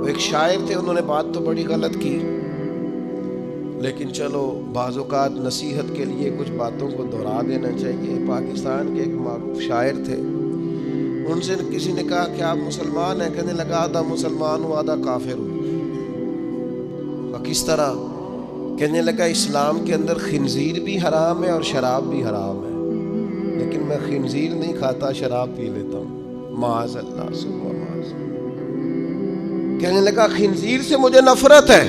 وہ ایک شاعر تھے، انہوں نے بات تو بڑی غلط کی، لیکن چلو بعض اوقات نصیحت کے لیے کچھ باتوں کو دہرا دینا چاہیے۔ پاکستان کے ایک معروف شاعر تھے، ان سے کسی نے کہا کہ آپ مسلمان ہیں؟ کہنے لگا آدھا مسلمان ہوں آدھا کافر ہوں۔ کس طرح؟ کہنے لگا اسلام کے اندر خنزیر بھی حرام ہے اور شراب بھی حرام ہے، لیکن میں خنزیر نہیں کھاتا، شراب پی لیتا ہوں، معاذ اللہ ثم معاذ۔ کہنے لگا خنزیر سے مجھے نفرت ہے،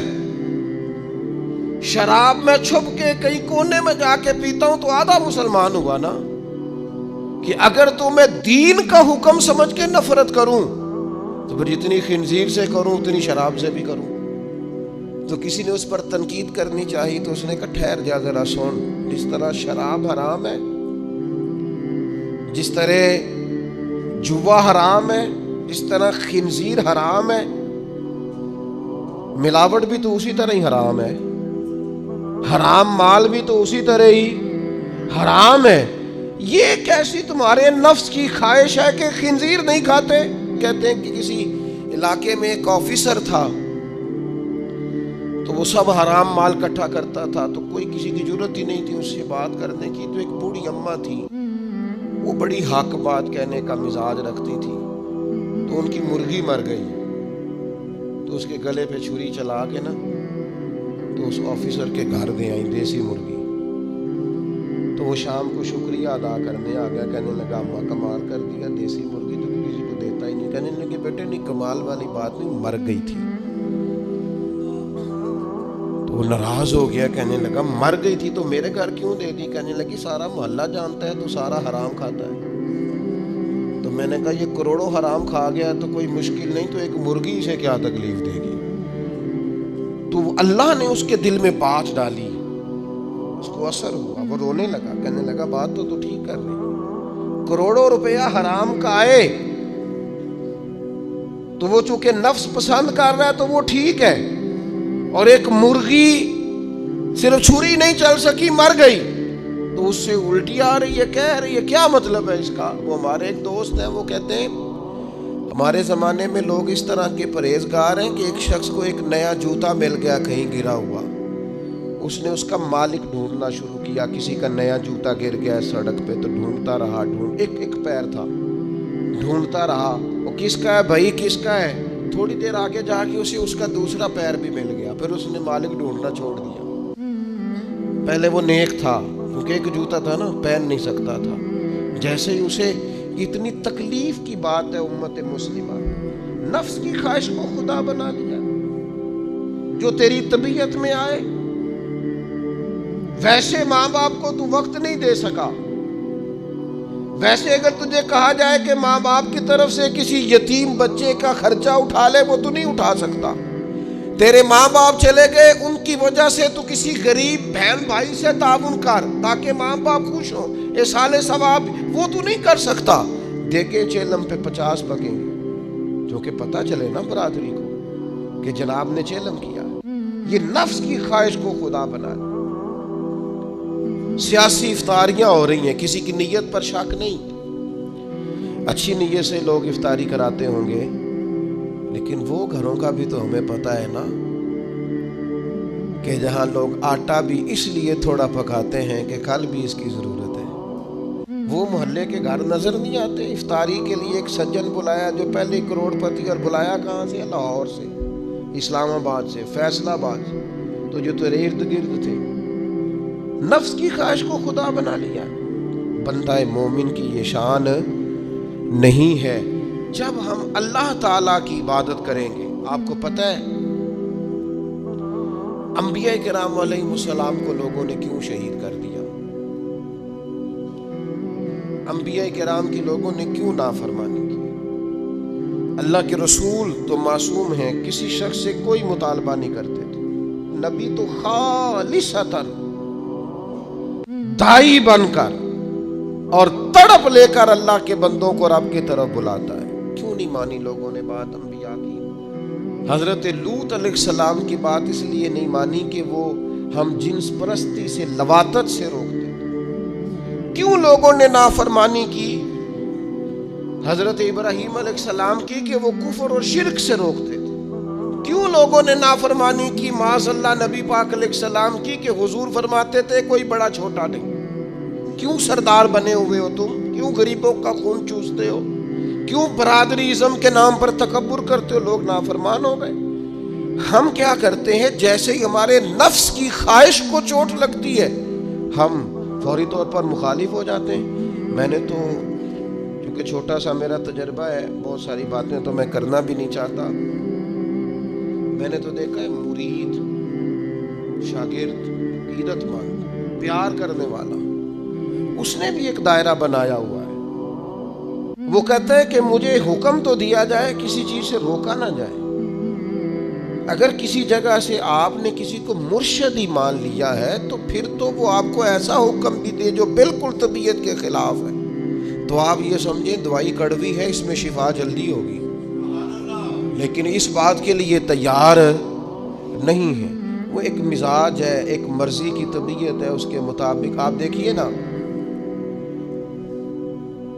شراب میں چھپ کے کہیں کونے میں جا کے پیتا ہوں تو آدھا مسلمان ہوا نا، کہ اگر تو میں دین کا حکم سمجھ کے نفرت کروں تو پھر جتنی خنزیر سے کروں اتنی شراب سے بھی کروں۔ تو کسی نے اس پر تنقید کرنی چاہی تو اس نے کہا ٹھہر جا ذرا سن، جس طرح شراب حرام ہے، جس طرح جوا حرام ہے، جس طرح خنزیر حرام ہے، ملاوٹ بھی تو اسی طرح ہی حرام ہے، حرام مال بھی تو اسی طرح ہی حرام ہے۔ یہ کیسی تمہارے نفس کی خواہش ہے کہ خنزیر نہیں کھاتے؟ کہتے ہیں کہ کسی علاقے میں ایک آفیسر تھا تو وہ سب حرام مال اکٹھا کرتا تھا، تو کوئی کسی کی ضرورت ہی نہیں تھی اس سے بات کرنے کی۔ تو ایک بوڑھی اماں تھی، وہ بڑی حق بات کہنے کا مزاج رکھتی تھی، تو ان کی مرغی مر گئی، تو اس کے گلے پہ چھری چلا کے نا تو اس آفیسر کے گھر دے آئی دیسی مرغی۔ تو وہ شام کو شکریہ ادا کرنے آ گیا، کہنے لگا اماں کمال کر دیا، دیسی مرغی تو کسی کو دیتا ہی نہیں۔ کہنے لگے بیٹے نہیں، کمال والی بات نہیں، مر گئی تھی۔ تو وہ ناراض ہو گیا، کہنے لگا مر گئی تھی تو میرے گھر کیوں دے دی؟ کہنے لگی سارا محلہ جانتا ہے تو سارا حرام کھاتا ہے۔ تو میں نے کہا یہ کروڑوں حرام کھا گیا تو کوئی مشکل نہیں، تو ایک مرغی سے کیا تکلیف دے گی؟ تو اللہ نے اس کے دل میں بات ڈالی، اس کو اثر ہوا، وہ رونے لگا، کہنے لگا بات تو ٹھیک کر رہی، کروڑوں روپیہ حرام کا آئے تو وہ چونکہ نفس پسند کر رہا ہے تو وہ ٹھیک ہے، اور ایک مرغی صرف چھری نہیں چل سکی مر گئی تو اس سے الٹی آ رہی ہے، کہہ رہی ہے کیا مطلب ہے اس کا؟ وہ ہمارے ایک دوست ہیں، وہ کہتے ہیں ہمارے زمانے میں لوگ اس طرح کے پرہیزگار ہیں کہ ایک شخص کو ایک نیا جوتا مل گیا کہیں گرا ہوا، اس نے اس کا مالک ڈھونڈنا شروع کیا، کسی کا نیا جوتا گر گیا سڑک پہ تو ڈھونڈتا رہا، ایک پیر تھا، ڈھونڈتا رہا، وہ کس کا ہے بھائی کس کا ہے؟ تھوڑی دیر آگے جا کے اسے اس کا دوسرا پیر بھی مل گیا، پھر اس نے مالک ڈھونڈنا چھوڑ دیا۔ پہلے وہ نیک تھا کیونکہ ایک جوتا تھا نا، پہن نہیں سکتا تھا، جیسے ہی اسے اتنی تکلیف کی بات ہے امت مسلمہ، نفس کی خواہش کو خدا بنا لیا، جو تیری طبیعت میں آئے ویسے ماں باپ کو تو وقت نہیں دے سکا، ویسے اگر تجھے کہا جائے کہ ماں باپ کی طرف سے کسی یتیم بچے کا خرچہ اٹھا لے وہ تو نہیں اٹھا سکتا، تیرے ماں باپ چلے گئے ان کی وجہ سے تو کسی غریب بہن بھائی سے تعاون کر تاکہ ماں باپ خوش ہوں، احسان ثواب وہ تو نہیں کر سکتا، دیکھیں چیلم پہ 50 پکیں گے، جو کہ پتہ چلے نا برادری کو کہ جناب نے چیلم کیا۔ یہ نفس کی خواہش کو خدا بنا لیا۔ سیاسی افطاریاں ہو رہی ہیں، کسی کی نیت پر شک نہیں، اچھی نیت سے لوگ افطاری کراتے ہوں گے، لیکن وہ گھروں کا بھی تو ہمیں پتہ ہے نا کہ جہاں لوگ آٹا بھی اس لیے تھوڑا پکاتے ہیں کہ کل بھی اس کی ضرورت ہے، وہ محلے کے گھر نظر نہیں آتے۔ افطاری کے لیے ایک سجن بلایا جو پہلے کروڑ پتی، اور بلایا کہاں سے؟ لاہور سے، اسلام آباد سے، فیصل آباد سے، تو جو تیرے ارد گرد تھے۔ نفس کی خواہش کو خدا بنا لیا۔ بندہ مومن کی یہ شان نہیں ہے۔ جب ہم اللہ تعالیٰ کی عبادت کریں گے، آپ کو پتہ ہے انبیاء کرام علیہ السلام کو لوگوں نے کیوں شہید کر دیا؟ انبیاء کرام کی لوگوں نے کیوں نافرمانی کی؟ اللہ کے رسول تو معصوم ہیں، کسی شخص سے کوئی مطالبہ نہیں کرتے تھے، نبی تو خالصتاً دائی بن کر اور تڑپ لے کر اللہ کے بندوں کو رب کی طرف بلاتا ہے۔ کیوں نہیں مانی لوگوں نے بات انبیاء کی؟ حضرت لوط علیہ السلام کی بات اس لیے نہیں مانی کہ وہ ہم جنس پرستی سے، لواطت سے روکتے تھے۔ کیوں لوگوں نے نافرمانی کی حضرت ابراہیم علیہ السلام کی؟ کہ وہ کفر اور شرک سے روکتے تھے۔ کیوں لوگوں نے نافرمانی کی معاذ اللہ نبی پاک علیہ السلام کی کہ حضور فرماتے تھے کوئی بڑا چھوٹا نہیں. کیوں سردار بنے ہوئے ہو تم؟ کیوں غریبوں کا خون چوستے ہو؟ کیوں برادری ازم کے نام پر تکبر کرتے ہو؟ لوگ نافرمان ہو گئے. ہم کیا کرتے ہیں، جیسے ہی ہمارے نفس کی خواہش کو چوٹ لگتی ہے ہم فوری طور پر مخالف ہو جاتے ہیں. میں نے تو کیونکہ چھوٹا سا میرا تجربہ ہے، بہت ساری باتیں تو میں کرنا بھی نہیں چاہتا. میں نے تو دیکھا ہے مرید، شاگرد، عقیدت مند، پیار کرنے والا، اس نے بھی ایک دائرہ بنایا ہوا ہے. وہ کہتا ہے کہ مجھے حکم تو دیا جائے، کسی چیز سے روکا نہ جائے. اگر کسی جگہ سے آپ نے کسی کو مرشد ہی مان لیا ہے تو پھر تو وہ آپ کو ایسا حکم بھی دے جو بالکل طبیعت کے خلاف ہے تو آپ یہ سمجھیں دوائی کڑوی ہے، اس میں شفا جلدی ہوگی، لیکن اس بات کے لیے تیار نہیں ہے. وہ ایک مزاج ہے، ایک مرضی کی طبیعت ہے، اس کے مطابق. آپ دیکھیے نا،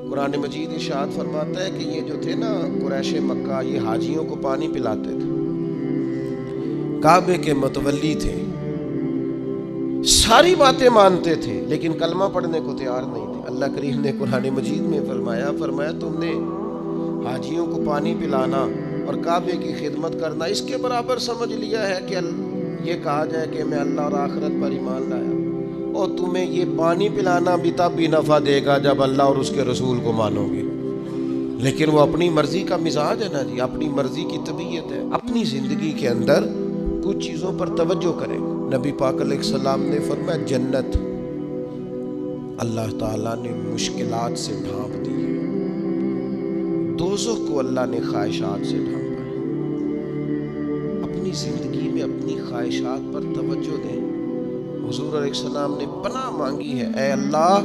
قرآن مجید ارشاد فرماتا ہے کہ یہ جو تھے نا قریش مکہ، یہ حاجیوں کو پانی پلاتے تھے، کعبے کے متولی تھے، ساری باتیں مانتے تھے لیکن کلمہ پڑھنے کو تیار نہیں تھے. اللہ کریم نے قرآن مجید میں فرمایا تم نے حاجیوں کو پانی پلانا اور کعبے کی خدمت کرنا اس کے برابر سمجھ لیا ہے کہ یہ کہا جائے کہ میں اللہ اور آخرت پر ایمان لایا، اور تمہیں یہ پانی پلانا بھی تب بھی نفع دے گا جب اللہ اور اس کے رسول کو مانو گے. لیکن وہ اپنی مرضی کا مزاج ہے نا جی، اپنی مرضی کی طبیعت ہے. اپنی زندگی کے اندر کچھ چیزوں پر توجہ کریں. نبی پاک علیہ السلام نے فرمایا جنت اللہ تعالیٰ نے مشکلات سے ڈھانپ دی ہے، دوزخ کو اللہ نے خواہشات سے ڈھانپا ہے. اپنی زندگی میں اپنی خواہشات پر توجہ دیں. حضور علیہ السلام نے پناہ مانگی ہے، اے اللہ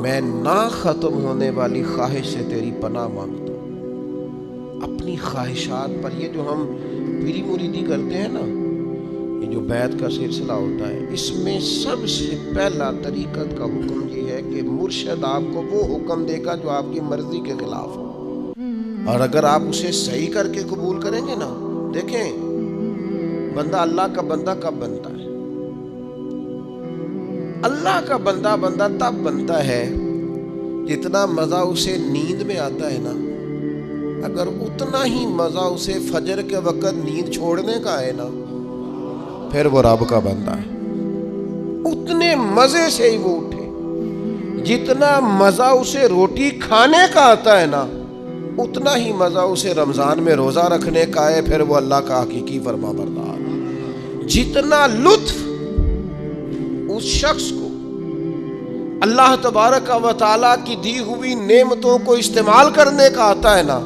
میں نہ ختم ہونے والی خواہش سے تیری پناہ مانگتا ہوں. اپنی خواہشات پر، یہ جو ہم پیری مریدی کرتے ہیں نا، یہ جو بیعت کا سلسلہ ہوتا ہے، اس میں سب سے پہلا طریقت کا حکم یہ ہے کہ مرشد آپ کو وہ حکم دے گا جو آپ کی مرضی کے خلاف ہو، اور اگر آپ اسے صحیح کر کے قبول کریں گے نا، دیکھیں بندہ اللہ کا بندہ کب بنتا ہے؟ اللہ کا بندہ تب بنتا ہے جتنا مزہ اسے نیند میں آتا ہے نا، اگر اتنا ہی مزہ اسے فجر کے وقت نیند چھوڑنے کا ہے نا، پھر وہ رب کا بندہ ہے. اتنے مزے سے ہی وہ اٹھے. جتنا مزہ اسے روٹی کھانے کا آتا ہے نا، اتنا ہی مزہ اسے رمضان میں روزہ رکھنے کا ہے، پھر وہ اللہ کا حقیقی فرما بردار. جتنا لطف اس شخص کو اللہ تبارک و تعالیٰ کی دی ہوئی نعمتوں کو استعمال کرنے کا آتا ہے نا،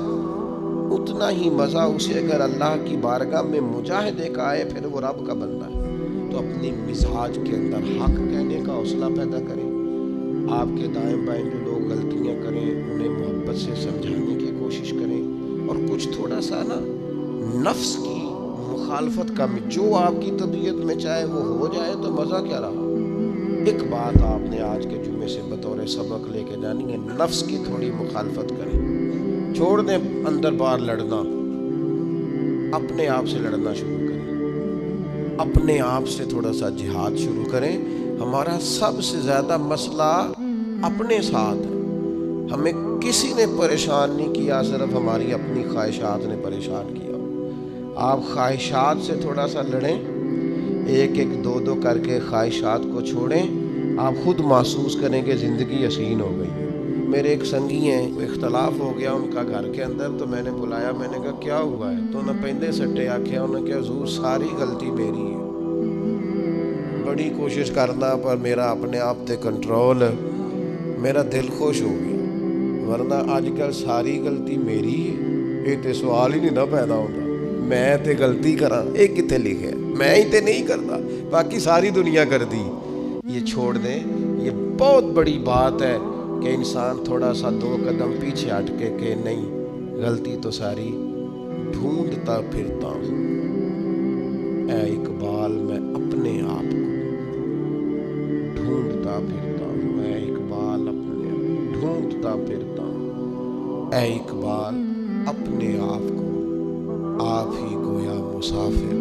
اتنا ہی مزہ اسے اگر اللہ کی بارگاہ میں مجاہدے کا آئے، پھر وہ رب کا بندہ ہے. تو اپنی مزاج کے اندر حق کہنے کا حوصلہ پیدا کریں. آپ کے دائیں بائیں جو لوگ غلطیاں کریں انہیں محبت سے سمجھانے کی کوشش کریں، اور کچھ تھوڑا سا نا نفس کی مخالفت کا جو آپ کی طبیعت میں چاہے وہ ہو جائے تو مزہ کیا رہا. ایک بات آپ نے آج کے جمعے سے بطور سبق لے کے جانی ہے، نفس کی تھوڑی مخالفت کریں، چھوڑ دیں اندر باہر لڑنا، اپنے آپ سے لڑنا شروع کریں، اپنے آپ سے تھوڑا سا جہاد شروع کریں. ہمارا سب سے زیادہ مسئلہ اپنے ساتھ ہے. ہمیں کسی نے پریشان نہیں کیا، صرف ہماری اپنی خواہشات نے پریشان کیا. آپ خواہشات سے تھوڑا سا لڑیں، ایک دو کر کے خواہشات کو چھوڑیں، آپ خود محسوس کریں کہ زندگی حسین ہو گئی. میرے ایک سنگی ہیں، وہ اختلاف ہو گیا ان کا گھر کے اندر، تو میں نے بلایا، میں نے کہا کیا ہوا ہے؟ تو انہیں پہلے سٹے آکھیا، انہوں نے کہا حضور ساری غلطی میری ہے، بڑی کوشش کرنا پر میرا اپنے آپ تے کنٹرول. میرا دل خوش ہو گیا، ورنہ آج کل ساری غلطی میری ہے، یہ تے سوال ہی نہیں نہ پیدا ہوتا. میں تے غلطی کرا، یہ کتے لکھے؟ میں ہی تے نہیں کرتا، باقی ساری دنیا کر دی. یہ چھوڑ دیں. یہ بہت بڑی بات ہے کہ انسان تھوڑا سا 2 قدم پیچھے ہٹ کے کہ نہیں، غلطی تو ساری ڈھونڈتا پھرتا ہوں. اے اقبال میں اپنے آپ کو ڈھونڈتا پھرتا ہوں، اے اقبال اپنے ڈھونڈتا پھرتا ہوں. اے اقبال اپنے آپ کو آپ مسافر،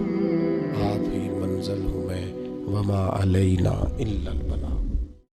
آپ ہی منزل ہوں میں، وما علینا الا البلاغ۔